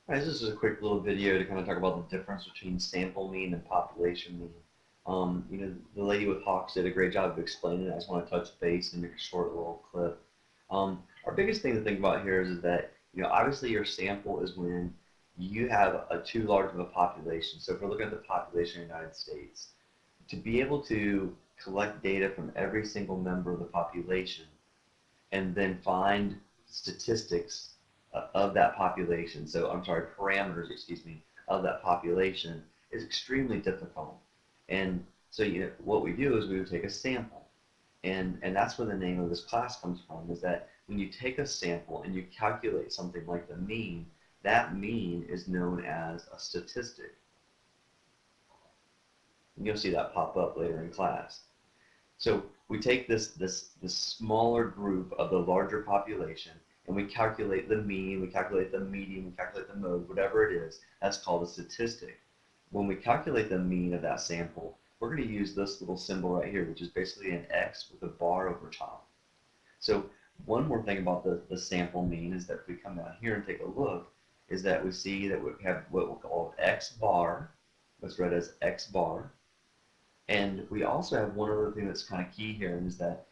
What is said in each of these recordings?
All right, this is a quick little video to kind of talk about the difference between sample mean and population mean. The lady with Hawks did a great job of explaining it. I just want to touch base and make a short little clip. Our biggest thing to think about here is that, obviously your sample is when you have a too large of a population. So if we're looking at the population of the United States, to be able to collect data from every single member of the population and then find statistics of that population. So I'm sorry, parameters, excuse me, of that population is extremely difficult. And so what we do is we would take a sample. And that's where the name of this class comes from, is that when you take a sample and you calculate something like the mean, that mean is known as a statistic. And you'll see that pop up later in class. So we take this smaller group of the larger population and we calculate the mean, we calculate the median, we calculate the mode, whatever it is. That's called a statistic. When we calculate the mean of that sample, we're going to use this little symbol right here, which is basically an X with a bar over top. So one more thing about the sample mean is that if we come down here and take a look, is that we see that we have what we'll call X bar, what's read as X bar, and we also have one other thing that's kind of key here is that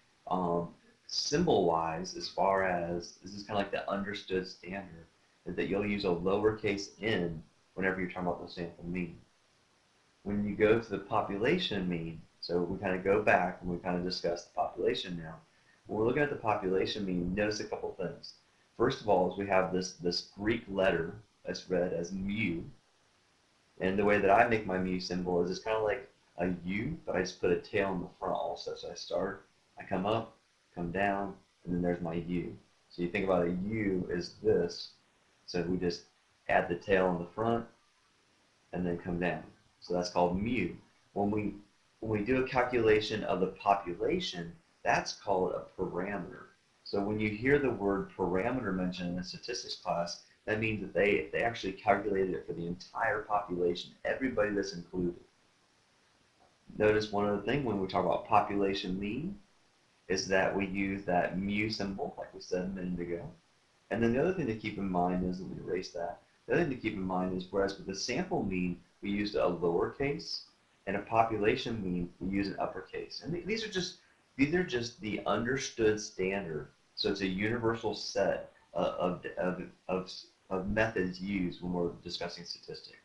symbol-wise, as far as this is kind of like the understood standard, is that you'll use a lowercase n whenever you're talking about the sample mean. When you go to the population mean, so we kind of go back and we kind of discuss the population now. When we're looking at the population mean, notice a couple things. First of all, is we have this Greek letter that's read as mu, and the way that I make my mu symbol is it's kind of like a U, but I just put a tail in the front also. So I start, I come up, come down, and then there's my U. So you think about a U as this. So we just add the tail in the front and then come down. So that's called mu. When we do a calculation of the population, that's called a parameter. So when you hear the word parameter mentioned in the statistics class, that means that they actually calculated it for the entire population, everybody that's included. Notice one other thing when we talk about population mean is that we use that mu symbol, like we said a minute ago. And then the other thing to keep in mind is, let me erase that. The other thing to keep in mind is, whereas with the sample mean, we used a lowercase, and a population mean, we use an uppercase. And these are just the understood standard. So it's a universal set of methods used when we're discussing statistics.